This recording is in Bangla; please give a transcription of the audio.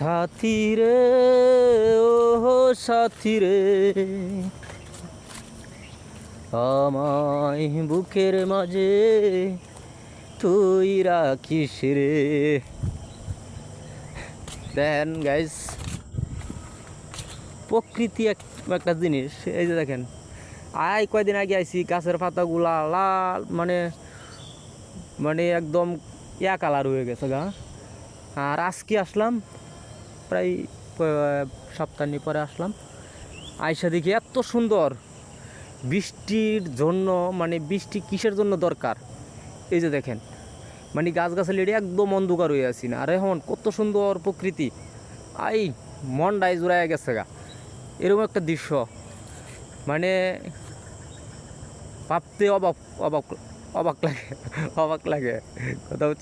সাথী রে ও সাথী রে, আমায় বুকের মাঝে তুই রাখিস রে। দেখেন গাইস, প্রকৃতি একটা জিনিস। এই যে দেখেন, কয়দিন আগে আইছি, গাছের পাতাগুলা লাল, মানে মানে একদম কালার হয়ে গেছে গা। আর আজকে আসলাম, প্রায় সপ্তাহ পরে আসলাম, আইসা দেখি এত সুন্দর। বৃষ্টির জন্য, মানে বৃষ্টি কিসের জন্য দরকার, এই যে দেখেন, মানে গাছগাছালি একদম অন্ধকার হয়ে আছি না। আর এখন কত সুন্দর প্রকৃতি, মনটাই জুড়াইয়া গেছে গা। এরকম একটা দৃশ্য, মানে ভাবতে অবাক অবাক অবাক লাগে, অবাক লাগে কথা হচ্ছে।